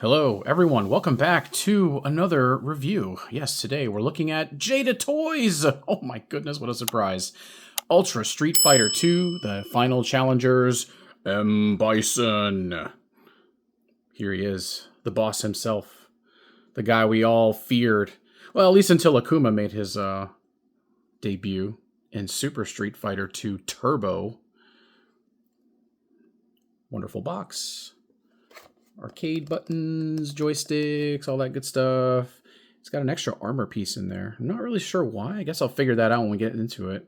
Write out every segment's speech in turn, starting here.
Hello, everyone. Welcome back to another review. Yes, today we're looking at Jadatoys. Oh my goodness, what a surprise. Ultra Street Fighter 2, the final challengers, M.Bison. Here he is, the boss himself. The guy we all feared. Well, at least until Akuma made his debut in Super Street Fighter 2 Turbo. Wonderful box. Arcade buttons, joysticks, all that good stuff. It's got an extra armor piece in there. I'm not really sure why. I guess I'll figure that out when we get into it.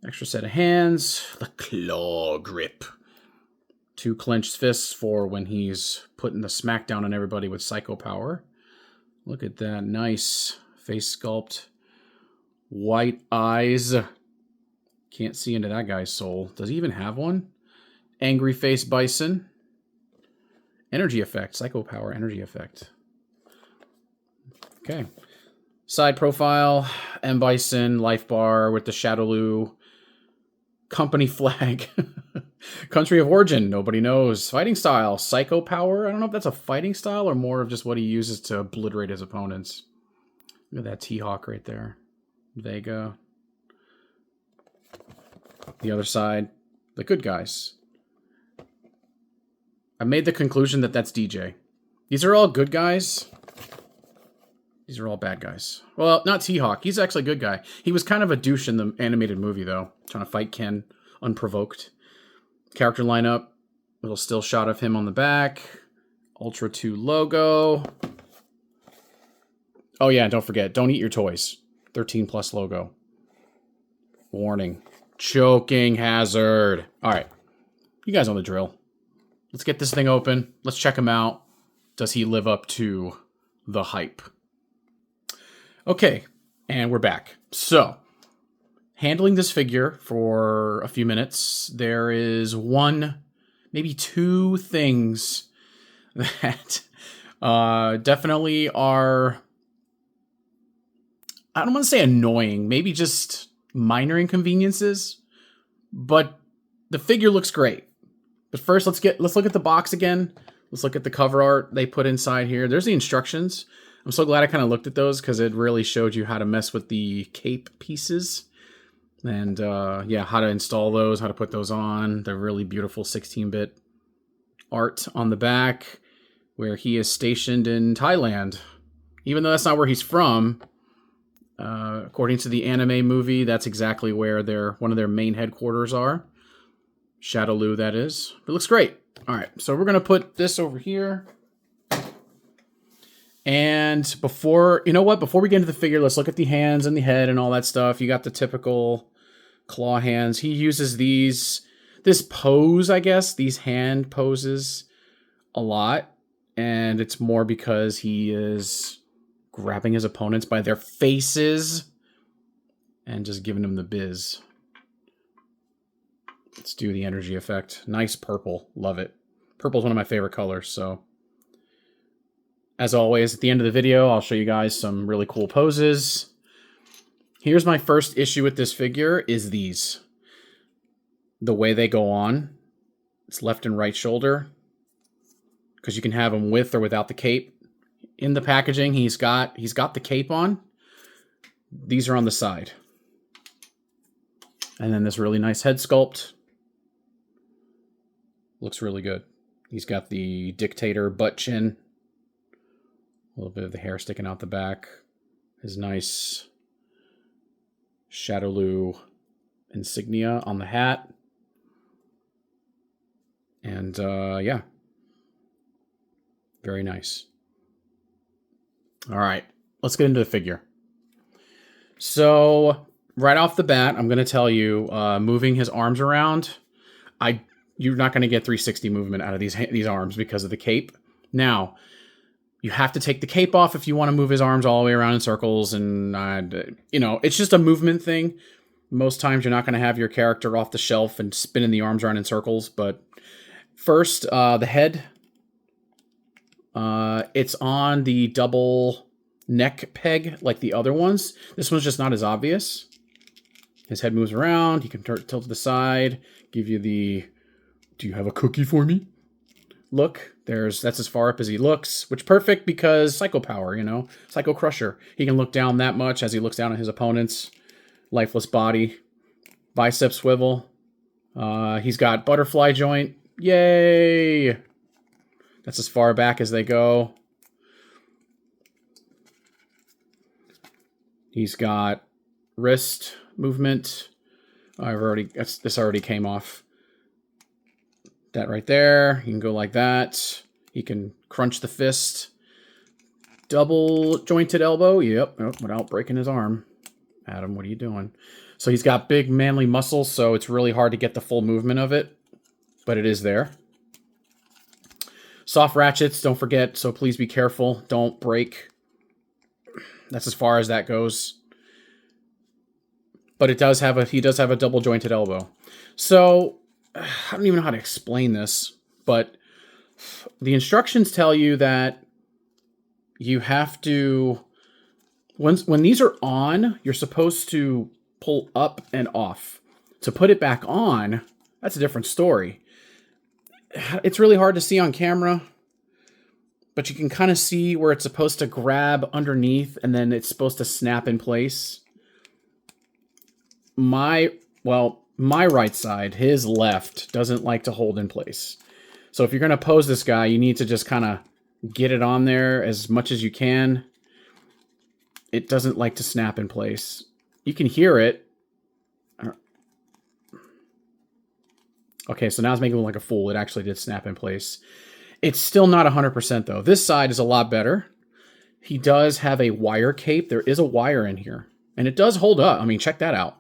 Extra set of hands. The claw grip. 2 clenched fists for when he's putting the smackdown on everybody with psycho power. Look at that. Nice face sculpt. White eyes. Can't see into that guy's soul. Does he even have one? Angry face Bison. Energy effect, psycho power, energy effect. Okay. Side profile, M.Bison, life bar with the Shadowloo. Company flag. Country of origin, nobody knows. Fighting style, psycho power. I don't know if that's a fighting style or more of just what he uses to obliterate his opponents. Look at that T-Hawk right there. Vega. The other side, the good guys. I made the conclusion that that's DJ. These are all good guys. These are all bad guys. Well, not T-Hawk. He's actually a good guy. He was kind of a douche in the animated movie, though. Trying to fight Ken unprovoked. Character lineup. Little still shot of him on the back. Ultra 2 logo. Oh, yeah, don't forget. Don't eat your toys. 13 plus logo. Warning. Choking hazard. All right. You guys know the drill. Let's get this thing open. Let's check him out. Does he live up to the hype? Okay, and we're back. So, handling this figure for a few minutes, there is one, maybe 2 things that definitely are, I don't want to say annoying, maybe just minor inconveniences, but the figure looks great. But first, let's look at the box again. Let's look at the cover art they put inside here. There's the instructions. I'm so glad I kind of looked at those because it really showed you how to mess with the cape pieces. And yeah, how to install those, how to put those on. The really beautiful 16-bit art on the back where he is stationed in Thailand. Even though that's not where he's from, according to the anime movie, that's exactly where one of their main headquarters are. Shadowloo, that is. It looks great. All right, so we're going to put this over here. And before we get into the figure, let's look at the hands and the head and all that stuff. You got the typical claw hands. He uses this pose, I guess, these hand poses a lot. And it's more because he is grabbing his opponents by their faces and just giving them the biz. Let's do the energy effect. Nice purple. Love it. Purple is one of my favorite colors, so. As always, at the end of the video, I'll show you guys some really cool poses. Here's my first issue with this figure is these. The way they go on. It's left and right shoulder. Because you can have them with or without the cape. In the packaging, he's got the cape on. These are on the side. And then this really nice head sculpt. Looks really good. He's got the dictator butt chin. A little bit of the hair sticking out the back. His nice Shadowloo insignia on the hat. And yeah. Very nice. All right. Let's get into the figure. So, right off the bat, I'm going to tell you, moving his arms around, you're not going to get 360 movement out of these arms because of the cape. Now, you have to take the cape off if you want to move his arms all the way around in circles. And, it's just a movement thing. Most times you're not going to have your character off the shelf and spinning the arms around in circles. But first, the head. It's on the double neck peg like the other ones. This one's just not as obvious. His head moves around. He can tilt to the side. Give you the, do you have a cookie for me? look. That's as far up as he looks, which perfect because Psycho Power, you know, Psycho Crusher. He can look down that much as he looks down at his opponent's lifeless body. Bicep swivel. He's got butterfly joint. Yay! That's as far back as they go. He's got wrist movement. This already came off. That right there. You can go like that. He can crunch the fist. Double jointed elbow. Yep, without breaking his arm. Adam, what are you doing? So he's got big manly muscles, so it's really hard to get the full movement of it, but it is there. Soft ratchets, don't forget, so please be careful. Don't break. That's as far as that goes. But he does have a double jointed elbow. So I don't even know how to explain this, but the instructions tell you that you have to, when these are on, you're supposed to pull up and off. To put it back on, that's a different story. It's really hard to see on camera, but you can kind of see where it's supposed to grab underneath and then it's supposed to snap in place. My right side, his left, doesn't like to hold in place. So if you're going to pose this guy, you need to just kind of get it on there as much as you can. It doesn't like to snap in place. You can hear it. Okay, so now it's making me look like a fool. It actually did snap in place. It's still not 100% though. This side is a lot better. He does have a wire cape. There is a wire in here. And it does hold up. I mean, check that out.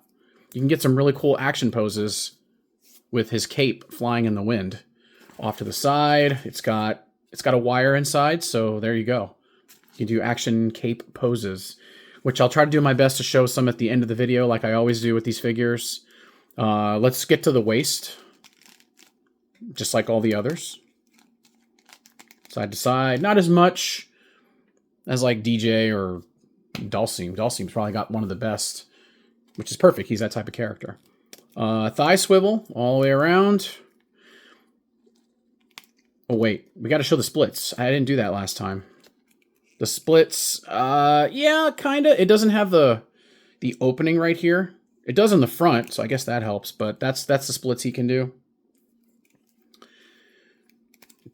You can get some really cool action poses with his cape flying in the wind. Off to the side, it's got a wire inside, so there you go. You can do action cape poses, which I'll try to do my best to show some at the end of the video, like I always do with these figures. Let's get to the waist, just like all the others. Side to side, not as much as like DJ or Dulcim. Dulcim's probably got one of the best, which is perfect. He's that type of character. Thigh swivel all the way around. Oh, wait. We got to show the splits. I didn't do that last time. The splits, yeah, kind of. It doesn't have the opening right here. It does in the front, so I guess that helps. But that's the splits he can do.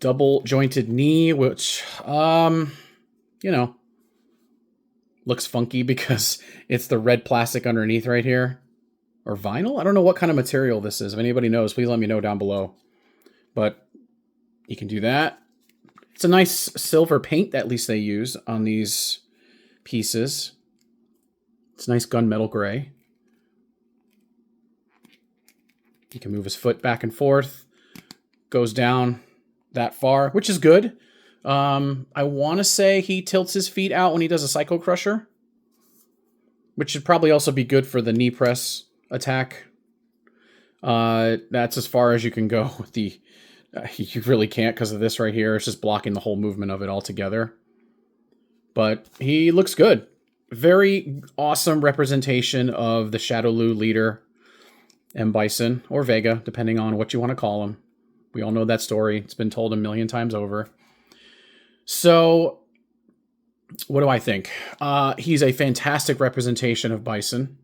Double jointed knee, which, you know, looks funky because it's the red plastic underneath right here. Or vinyl? I don't know what kind of material this is. If anybody knows, please let me know down below. But you can do that. It's a nice silver paint that at least they use on these pieces. It's nice gunmetal gray. He can move his foot back and forth. Goes down that far, which is good. I want to say he tilts his feet out when he does a Psycho Crusher, which should probably also be good for the knee press attack. That's as far as you can go with the... you really can't because of this right here. It's just blocking the whole movement of it altogether. But he looks good. Very awesome representation of the Shadowloo leader, M.Bison, or Vega, depending on what you want to call him. We all know that story. It's been told a million times over. So, what do I think? He's a fantastic representation of Bison,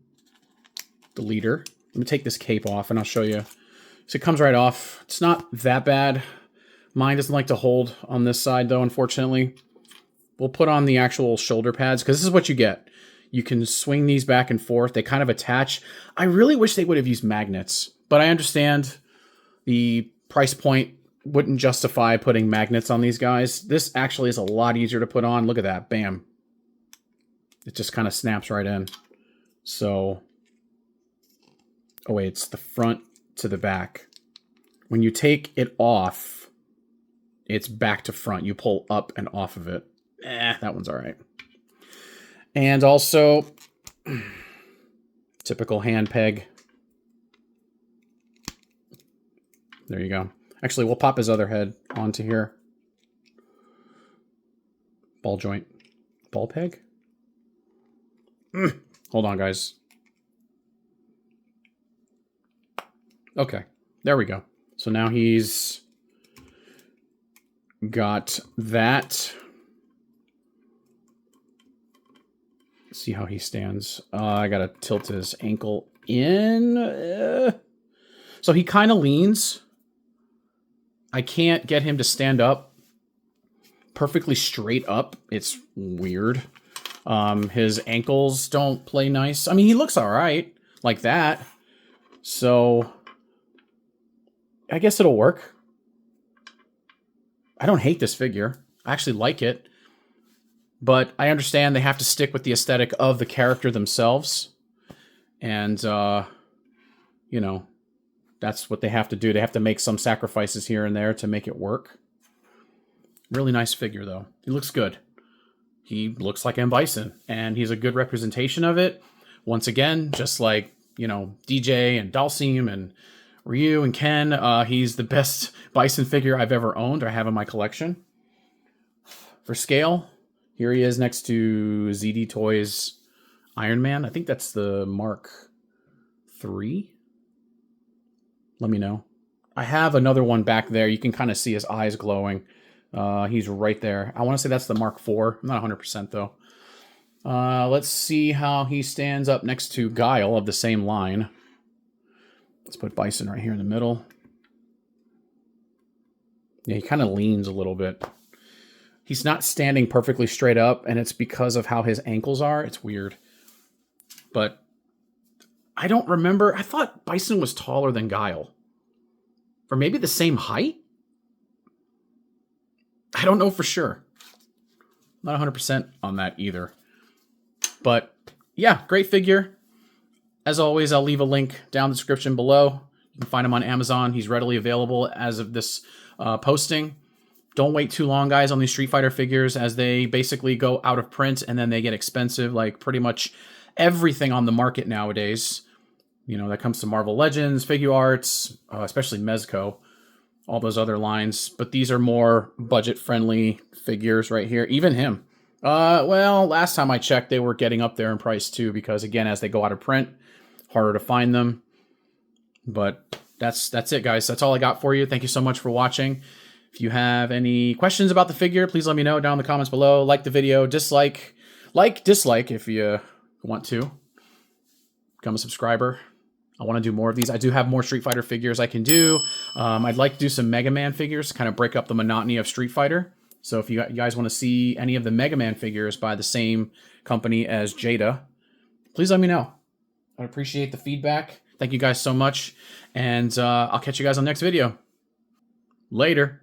the leader. Let me take this cape off and I'll show you. So it comes right off. It's not that bad. Mine doesn't like to hold on this side, though, unfortunately. We'll put on the actual shoulder pads, because this is what you get. You can swing these back and forth. They kind of attach. I really wish they would have used magnets, but I understand the price point wouldn't justify putting magnets on these guys. This actually is a lot easier to put on. Look at that. Bam. It just kind of snaps right in. So, oh wait, it's the front to the back. When you take it off, it's back to front. You pull up and off of it. That one's all right. And also, typical hand peg. There you go. Actually, we'll pop his other head onto here. Ball joint. Ball peg? Hold on, guys. Okay, there we go. So now he's got that. Let's see how he stands. I gotta tilt his ankle in. So he kind of leans. I can't get him to stand up perfectly straight up. It's weird. His ankles don't play nice. I mean, he looks all right like that. So I guess it'll work. I don't hate this figure. I actually like it. But I understand they have to stick with the aesthetic of the character themselves. And, you know, that's what they have to do. They have to make some sacrifices here and there to make it work. Really nice figure, though. He looks good. He looks like M.Bison, and he's a good representation of it. Once again, just like, you know, DJ and Dalsim and Ryu and Ken, he's the best Bison figure I've ever owned or have in my collection. For scale, here he is next to Jadatoys Iron Man. I think that's the Mark III. Let me know. I have another one back there. You can kind of see his eyes glowing. He's right there. I want to say that's the Mark IV. I'm not 100% though. Let's see how he stands up next to Guile of the same line. Let's put Bison right here in the middle. Yeah, he kind of leans a little bit. He's not standing perfectly straight up, and it's because of how his ankles are. It's weird. But I don't remember. I thought Bison was taller than Guile. Or maybe the same height? I don't know for sure. Not 100% on that either. But yeah, great figure. As always, I'll leave a link down in the description below. You can find him on Amazon. He's readily available as of this posting. Don't wait too long, guys, on these Street Fighter figures, as they basically go out of print and then they get expensive, like pretty much everything on the market nowadays. You know, that comes to Marvel Legends, Figure Arts, especially Mezco, all those other lines. But these are more budget-friendly figures right here. Even him. Well, last time I checked, they were getting up there in price too, because again, as they go out of print, harder to find them. But that's it, guys. That's all I got for you. Thank you so much for watching. If you have any questions about the figure, please let me know down in the comments below. Like the video, dislike if you want to. Become a subscriber. I want to do more of these. I do have more Street Fighter figures I can do. I'd like to do some Mega Man figures to kind of break up the monotony of Street Fighter. So if you guys want to see any of the Mega Man figures by the same company as Jada, please let me know. I'd appreciate the feedback. Thank you guys so much. And I'll catch you guys on the next video. Later.